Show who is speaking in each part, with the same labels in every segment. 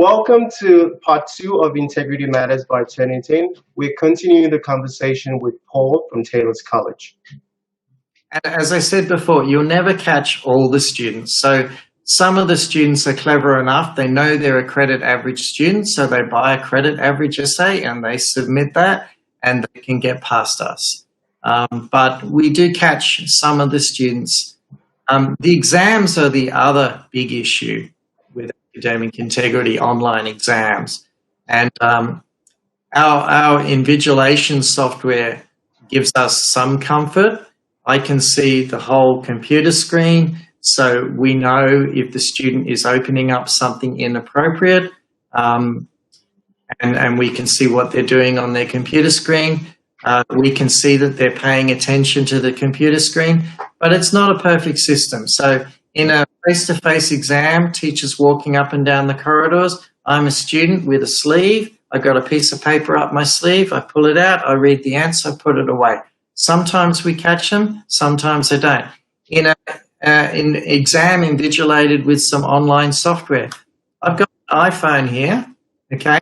Speaker 1: Welcome to part 2 of Integrity Matters by Turnitin. We're continuing the conversation with Paul from Taylor's College.
Speaker 2: And as I said before, you'll never catch all the students. So some of the students are clever enough. They know they're a credit average student, so they buy a credit average essay and they submit that and they can get past us. But we do catch some of the students. The exams are the other big issue with academic integrity, online exams. And our invigilation software gives us some comfort. I can see the whole computer screen, so we know if the student is opening up something inappropriate, and we can see what they're doing on their computer screen. We can see that they're paying attention to the computer screen, but it's not a perfect system. So in a face-to-face exam, teachers walking up and down the corridors, I'm a student with a sleeve. I've got a piece of paper up my sleeve. I pull it out. I read the answer, put it away. Sometimes we catch them, sometimes they don't. In an exam invigilated with some online software, I've got an iPhone here, okay,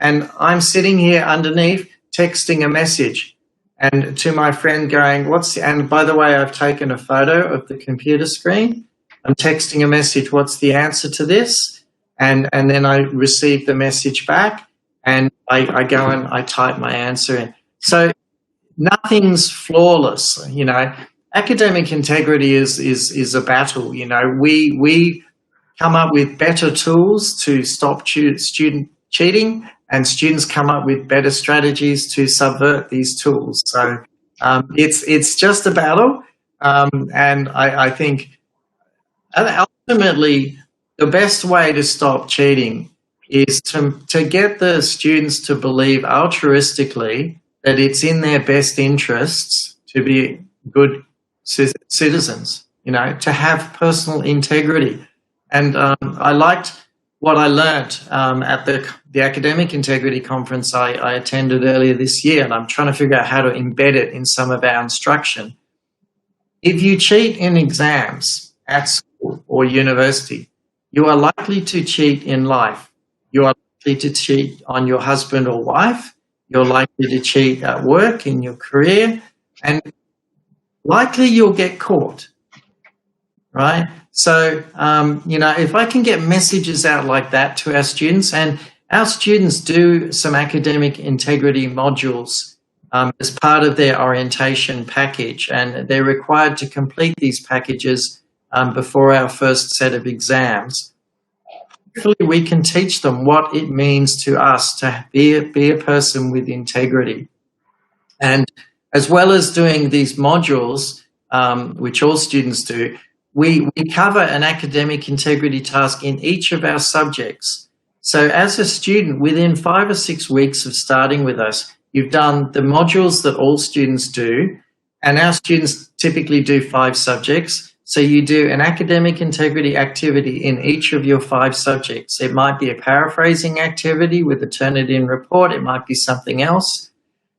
Speaker 2: and I'm sitting here underneath texting a message and to my friend going, and by the way, I've taken a photo of the computer screen. I'm texting a message, what's the answer to this? And then I receive the message back and I go and I type my answer in. So nothing's flawless, you know. Academic integrity is a battle, you know. We come up with better tools to stop student cheating, and students come up with better strategies to subvert these tools. So it's just a battle, and I think ultimately the best way to stop cheating is to get the students to believe altruistically that it's in their best interests to be good citizens, you know, to have personal integrity. And I liked what I learnt at the Academic Integrity Conference I attended earlier this year, and I'm trying to figure out how to embed it in some of our instruction. If you cheat in exams at school or university, you are likely to cheat in life. You are likely to cheat on your husband or wife. You're likely to cheat at work, in your career, and likely you'll get caught, right? So, you know, if I can get messages out like that to our students, and our students do some academic integrity modules as part of their orientation package, and they're required to complete these packages before our first set of exams. Hopefully we can teach them what it means to us to be a person with integrity. And as well as doing these modules, which all students do, we cover an academic integrity task in each of our subjects. So as a student, within 5 or 6 weeks of starting with us, you've done the modules that all students do, and our students typically do 5 subjects. So you do an academic integrity activity in each of your 5 subjects. It might be a paraphrasing activity with a Turnitin report. It might be something else.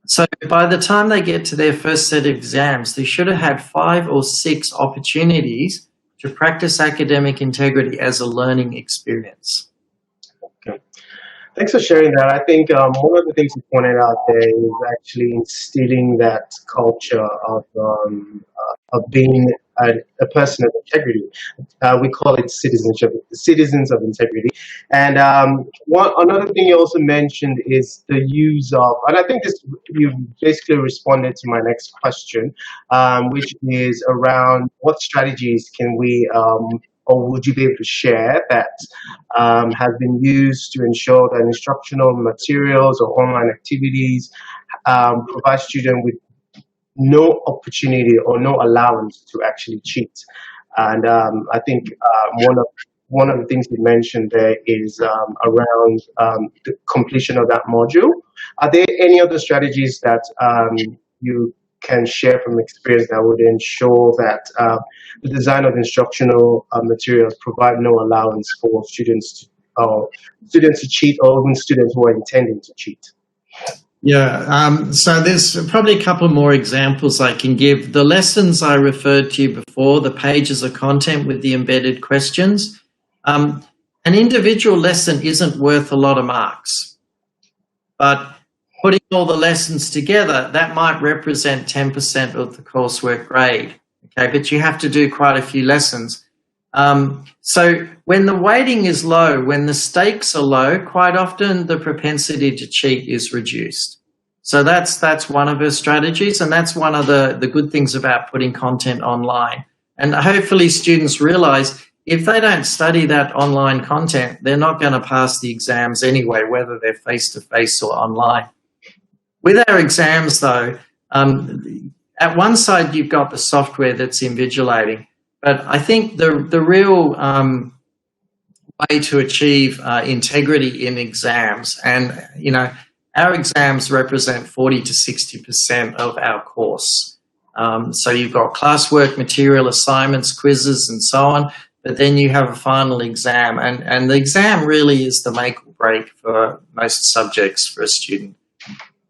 Speaker 2: So by the time they get to their first set of exams, they should have had 5 or 6 opportunities to practice academic integrity as a learning experience.
Speaker 1: Okay. Thanks for sharing that. I think one of the things you pointed out there is actually instilling that culture of being a person of integrity. We call it citizens of integrity. And another thing you also mentioned is the use of, and I think this you basically responded to my next question, which is around what strategies can we or would you be able to share that have been used to ensure that instructional materials or online activities provide students with no opportunity or no allowance to actually cheat? And I think one of the things you mentioned there is around the completion of that module. Are there any other strategies that you can share from experience that would ensure that the design of instructional materials provide no allowance for students to cheat, or even students who are intending to cheat?
Speaker 2: Yeah, so there's probably a couple more examples I can give. The lessons I referred to you before, the pages of content with the embedded questions, an individual lesson isn't worth a lot of marks, but putting all the lessons together, that might represent 10% of the coursework grade. Okay, but you have to do quite a few lessons. So when the weighting is low, when the stakes are low, quite often the propensity to cheat is reduced. So that's one of her strategies, and that's one of the good things about putting content online. And hopefully students realize if they don't study that online content, they're not going to pass the exams anyway, whether they're face-to-face or online. With our exams, though, at one side you've got the software that's invigilating, but I think the real way to achieve integrity in exams, and our exams represent 40 to 60% of our course. So you've got classwork, material, assignments, quizzes, and so on, but then you have a final exam, and the exam really is the make or break for most subjects for a student.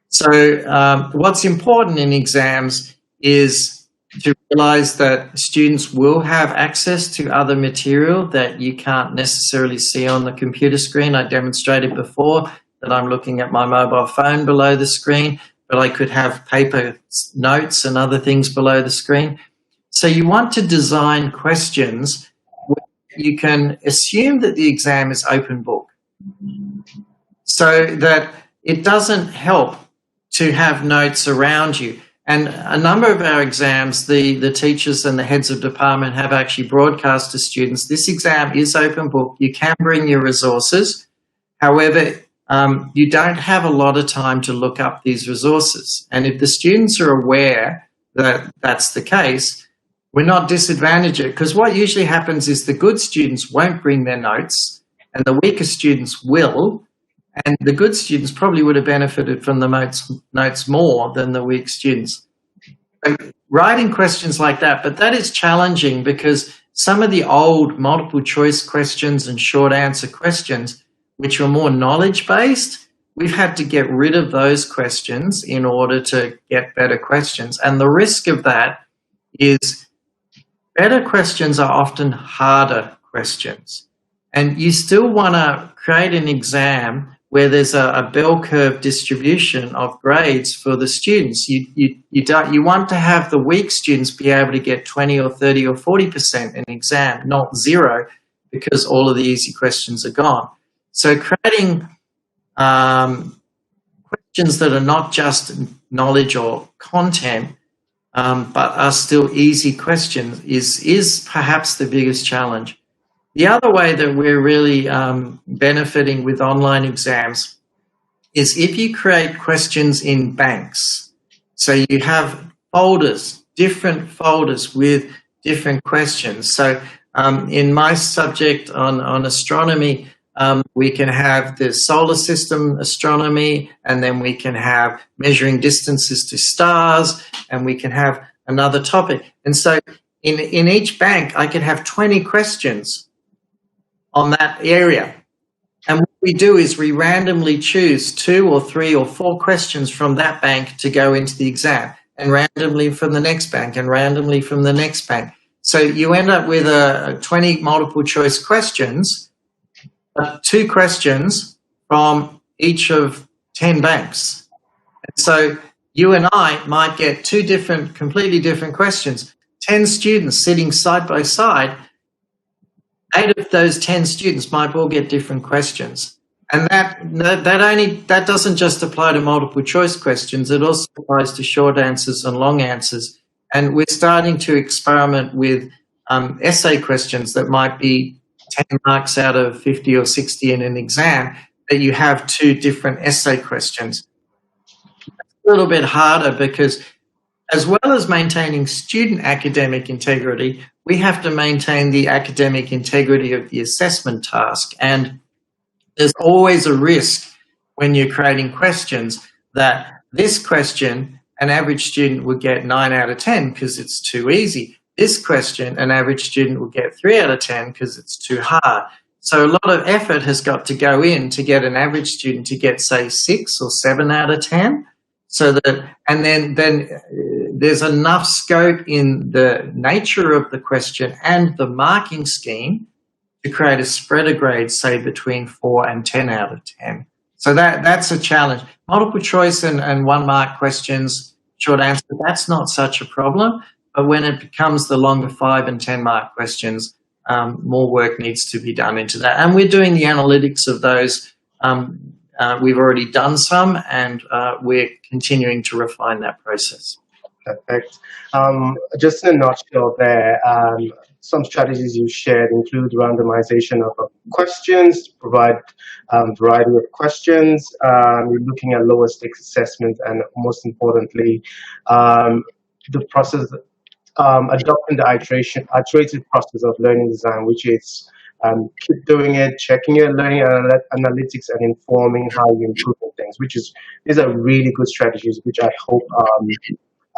Speaker 2: So what's important in exams is to realize that students will have access to other material that you can't necessarily see on the computer screen. I demonstrated before that I'm looking at my mobile phone below the screen, but I could have paper notes and other things below the screen. So you want to design questions where you can assume that the exam is open book, so that it doesn't help to have notes around you. And a number of our exams, the teachers and the heads of department have actually broadcast to students, this exam is open book, you can bring your resources. However, you don't have a lot of time to look up these resources. And if the students are aware that that's the case, we're not disadvantaged, because what usually happens is the good students won't bring their notes and the weaker students will. And the good students probably would have benefited from the notes more than the weak students. So writing questions like that, but that is challenging because some of the old multiple choice questions and short answer questions, which were more knowledge-based, we've had to get rid of those questions in order to get better questions. And the risk of that is better questions are often harder questions. And you still want to create an exam where there's a bell curve distribution of grades for the students. You want to have the weak students be able to get 20 or 30 or 40% in exam, not zero, because all of the easy questions are gone. So creating questions that are not just knowledge or content, but are still easy questions is perhaps the biggest challenge. The other way that we're really benefiting with online exams is if you create questions in banks. So you have folders, different folders with different questions. So in my subject on astronomy, we can have the solar system astronomy, and then we can have measuring distances to stars, and we can have another topic. And so in each bank, I could have 20 questions on that area. And what we do is we randomly choose 2 or 3 or 4 questions from that bank to go into the exam, and randomly from the next bank, and randomly from the next bank. So you end up with 20 multiple choice questions, 2 questions from each of 10 banks. And so you and I might get 2 completely different questions. 10 students sitting side by side, 8 of those 10 students might all get different questions. And that doesn't just apply to multiple choice questions, it also applies to short answers and long answers. And we're starting to experiment with essay questions that might be 10 marks out of 50 or 60 in an exam, that you have 2 different essay questions. It's a little bit harder because as well as maintaining student academic integrity, we have to maintain the academic integrity of the assessment task. And there's always a risk when you're creating questions that this question, an average student would get 9 out of 10 because it's too easy. This question, an average student will get 3 out of 10 because it's too hard. So a lot of effort has got to go in to get an average student to get, say, 6 or 7 out of 10. So that, and then there's enough scope in the nature of the question and the marking scheme to create a spreader grade, say between 4 and 10 out of 10. So that's a challenge. Multiple choice and 1 mark questions, short answer, that's not such a problem. But when it becomes the longer 5 and 10 mark questions, more work needs to be done into that. And we're doing the analytics of those. We've already done some, and we're continuing to refine that process.
Speaker 1: Perfect. Just in a nutshell there, some strategies you shared include randomization of questions to provide variety of questions. You're looking at lower stakes assessment, and most importantly, the process, adopting the iterative process of learning design, which is keep doing it, checking your learning analytics, and informing how you improve things. These are really good strategies, which I hope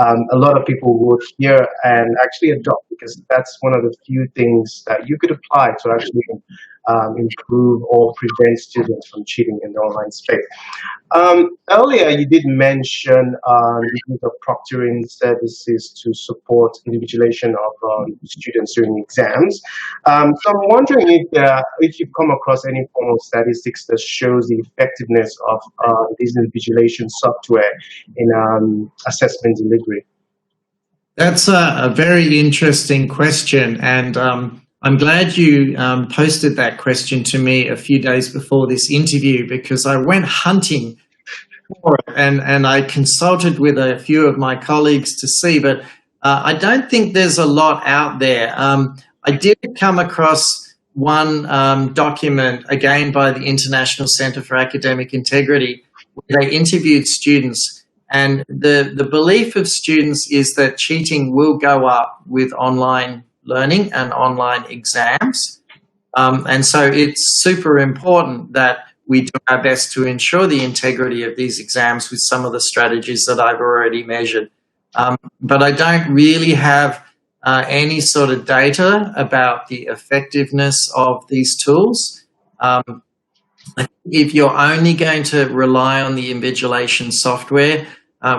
Speaker 1: a lot of people would hear and actually adopt, because that's one of the few things that you could apply to actually improve or prevent students from cheating in the online space. Earlier, you did mention the use of proctoring services to support invigilation of students during exams. So I'm wondering if you've come across any form of statistics that shows the effectiveness of this invigilation software in assessment delivery.
Speaker 2: That's a very interesting question, and I'm glad you posted that question to me a few days before this interview, because I went hunting for it and I consulted with a few of my colleagues to see, but I don't think there's a lot out there. I did come across one document, again by the International Centre for Academic Integrity, where they interviewed students, and the belief of students is that cheating will go up with online learning and online exams. And so it's super important that we do our best to ensure the integrity of these exams with some of the strategies that I've already measured. But I don't really have any sort of data about the effectiveness of these tools. If you're only going to rely on the invigilation software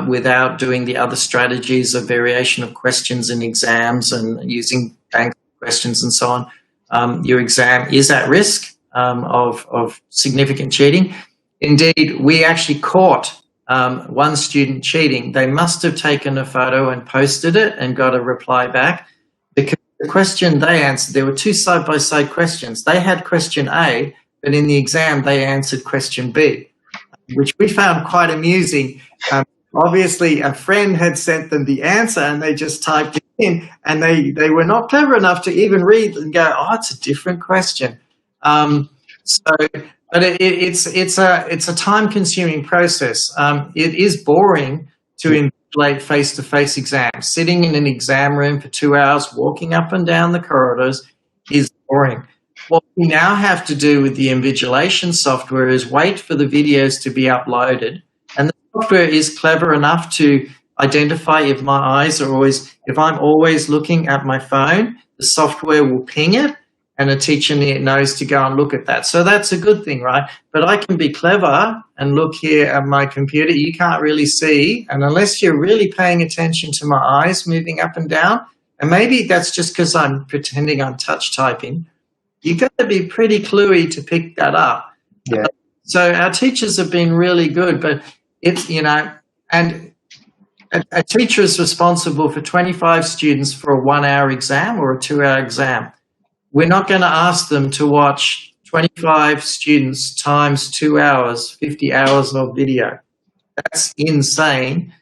Speaker 2: without doing the other strategies of variation of questions in exams and using bank questions and so on, your exam is at risk of significant cheating. Indeed, we actually caught one student cheating. They must have taken a photo and posted it and got a reply back, because the question they answered, there were 2 side-by-side questions. They had question A, but in the exam they answered question B, which we found quite amusing. Obviously, a friend had sent them the answer and they just typed it in, and they were not clever enough to even read and go, oh, it's a different question. But it's a time-consuming process. It is boring to invigilate face-to-face exams. Sitting in an exam room for 2 hours, walking up and down the corridors is boring. What we now have to do with the invigilation software is wait for the videos to be uploaded, and the software is clever enough to identify if my eyes are if I'm always looking at my phone, the software will ping it, and a teacher knows to go and look at that. So that's a good thing, right? But I can be clever and look here at my computer. You can't really see, and unless you're really paying attention to my eyes moving up and down, and maybe that's just because I'm pretending I'm touch typing, you've got to be pretty cluey to pick that up.
Speaker 1: Yeah.
Speaker 2: So our teachers have been really good, but it's, and a teacher is responsible for 25 students for a 1-hour exam or a 2-hour exam. We're not going to ask them to watch 25 students times 2 hours, 50 hours of video. That's insane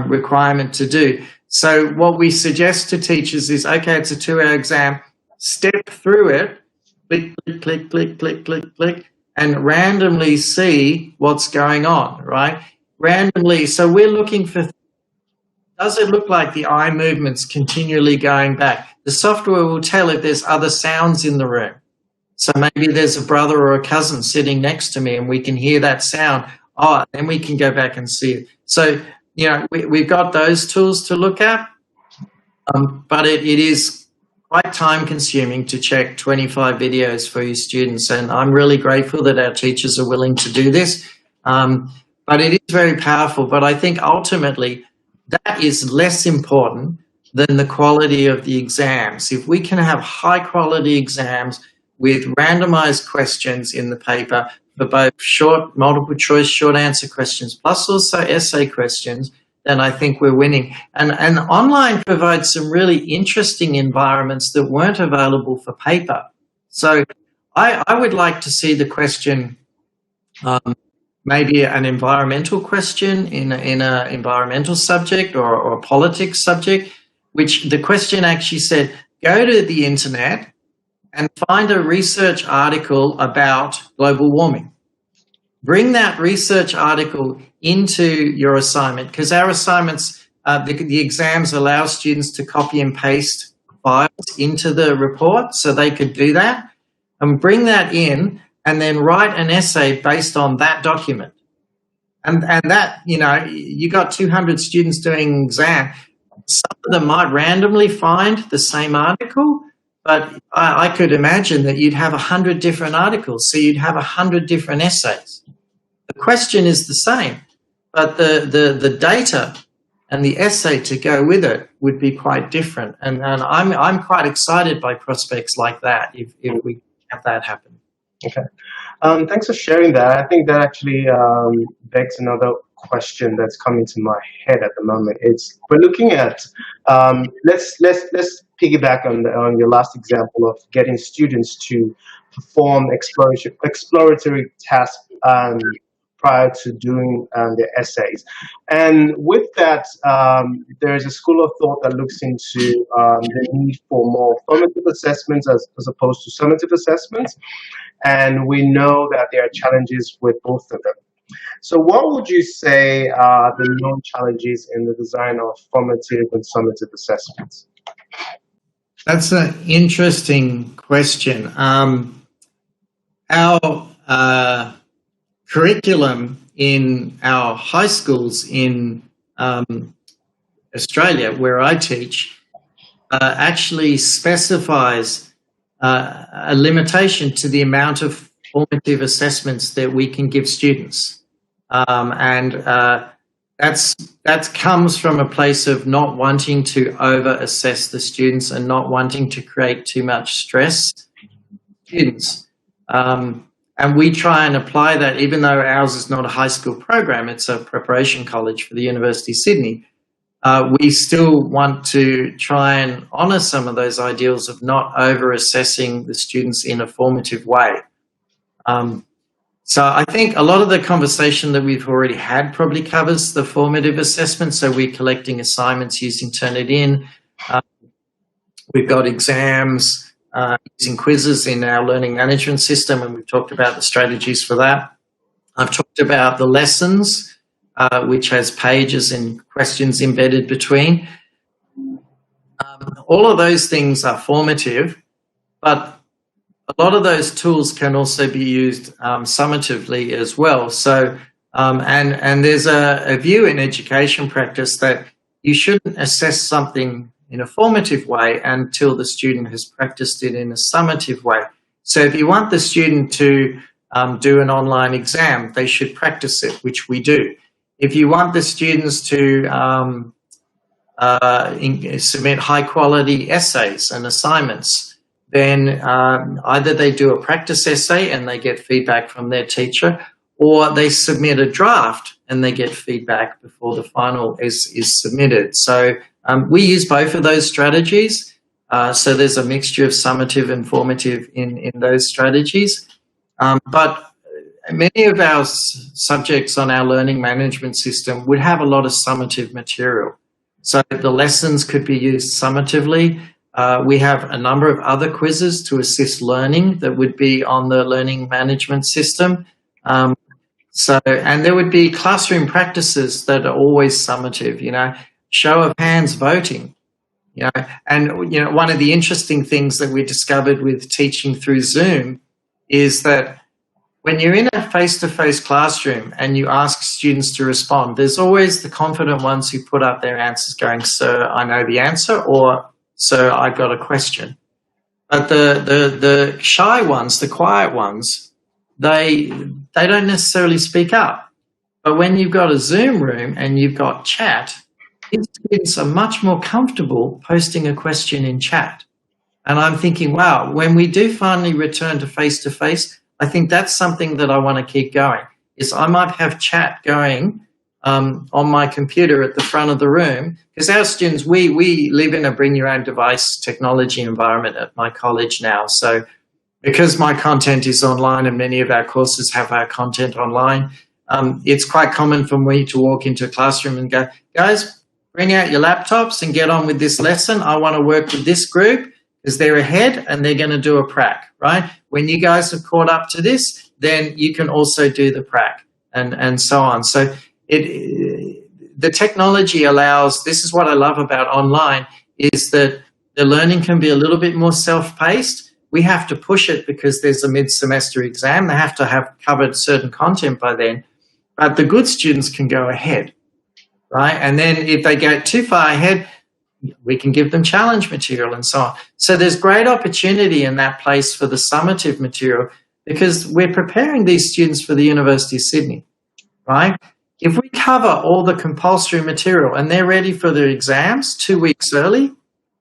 Speaker 2: requirement to do. So what we suggest to teachers is, okay, it's a 2-hour exam, step through it, click, click, click, click, click, click, click, and randomly see what's going on, right? Randomly. So we're looking for, does it look like the eye movement's continually going back? The software will tell if there's other sounds in the room. So maybe there's a brother or a cousin sitting next to me and we can hear that sound. Oh, then we can go back and see it. So, we've got those tools to look at, but it is quite time consuming to check 25 videos for your students. And I'm really grateful that our teachers are willing to do this. But it is very powerful. But I think ultimately that is less important than the quality of the exams. If we can have high quality exams with randomized questions in the paper for both short, multiple choice, short answer questions, plus also essay questions, then I think we're winning. And online provides some really interesting environments that weren't available for paper. So I would like to see the question, maybe an environmental question in an environmental subject or a politics subject, which the question actually said, go to the internet and find a research article about global warming. Bring that research article into your assignment, because our assignments, the exams allow students to copy and paste files into the report, so they could do that and bring that in and then write an essay based on that document. And that, you know, you got 200 students doing an exam. Some of them might randomly find the same article, but I could imagine that you'd have 100 different articles, so you'd have 100 different essays. The question is the same, but the data and the essay to go with it would be quite different. And I'm quite excited by prospects like that if we have that happen.
Speaker 1: Okay. Thanks for sharing that. I think that actually begs another question that's coming to my head at the moment. It's, we're looking at, let's piggyback on your last example of getting students to perform exploratory tasks prior to doing their essays. And with that, there is a school of thought that looks into the need for more formative assessments as opposed to summative assessments. And we know that there are challenges with both of them. So what would you say are the known challenges in the design of formative and summative assessments?
Speaker 2: That's an interesting question. Our curriculum in our high schools in Australia, where I teach, actually specifies a limitation to the amount of formative assessments that we can give students. That comes from a place of not wanting to over-assess the students and not wanting to create too much stress students. And we try and apply that, even though ours is not a high school program, it's a preparation college for the University of Sydney. We still want to try and honour some of those ideals of not over-assessing the students in a formative way. So I think a lot of the conversation that we've already had probably covers the formative assessment. So we're collecting assignments using Turnitin. We've got exams using quizzes in our learning management system, and we've talked about the strategies for that. I've talked about the lessons, which has pages and questions embedded between. All of those things are formative, but a lot of those tools can also be used summatively as well. So, and there's a view in education practice that you shouldn't assess something in a formative way until the student has practiced it in a summative way. So if you want the student to do an online exam, they should practice it, which we do. If you want the students to submit high quality essays and assignments, then either they do a practice essay and they get feedback from their teacher, or they submit a draft and they get feedback before the final is submitted. So we use both of those strategies. So there's a mixture of summative and formative in those strategies. But many of our subjects on our learning management system would have a lot of summative material. So the lessons could be used summatively. We have a number of other quizzes to assist learning that would be on the learning management system. And there would be classroom practices that are always summative, you know, show of hands voting, you know. And, you know, one of the interesting things that we discovered with teaching through Zoom is that when you're in a face-to-face classroom and you ask students to respond, there's always the confident ones who put up their answers going, "Sir, I know the answer," or "Sir, I've got a question." But the shy ones, the quiet ones, they don't necessarily speak up. But when you've got a Zoom room and you've got chat, students are much more comfortable posting a question in chat. And I'm thinking, wow, when we do finally return to face, I think that's something that I want to keep going. Is I might have chat going on my computer at the front of the room, because our students, we live in a bring your own device technology environment at my college now. So because my content is online and many of our courses have our content online, it's quite common for me to walk into a classroom and go, guys, bring out your laptops and get on with this lesson. I want to work with this group because they're ahead and they're going to do a prac, right? When you guys have caught up to this, then you can also do the prac and so on. So the technology allows, this is what I love about online, is that the learning can be a little bit more self-paced. We have to push it because there's a mid-semester exam. They have to have covered certain content by then. But the good students can go ahead, right? And then if they go too far ahead, we can give them challenge material and so on. So there's great opportunity in that place for the summative material, because we're preparing these students for the University of Sydney, right? If we cover all the compulsory material and they're ready for their exams 2 weeks early,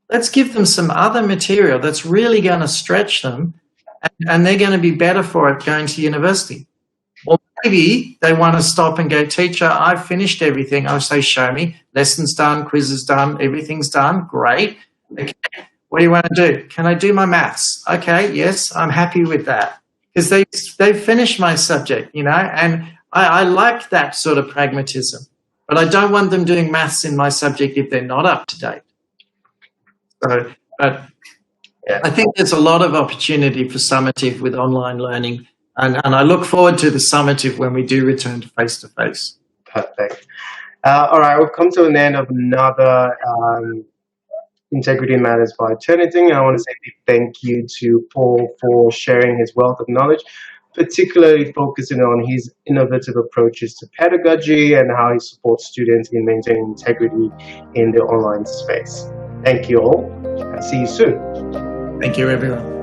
Speaker 2: let's give them some other material that's really going to stretch them, and they're going to be better for it going to university. Or maybe they want to stop and go, teacher, I've finished everything. I say, show me. Lessons done, quizzes done, everything's done. Great. Okay. What do you want to do? Can I do my maths? Okay, yes, I'm happy with that. Because they've finished my subject, you know, and I like that sort of pragmatism. But I don't want them doing maths in my subject if they're not up to date. So, but yeah, I think there's a lot of opportunity for summative with online learning. And I look forward to the summative when we do return to face-to-face.
Speaker 1: Perfect. All right, we've come to an end of another Integrity Matters by Turnitin. I want to say a big thank you to Paul for sharing his wealth of knowledge, particularly focusing on his innovative approaches to pedagogy and how he supports students in maintaining integrity in the online space. Thank you all, and see you soon.
Speaker 2: Thank you, everyone.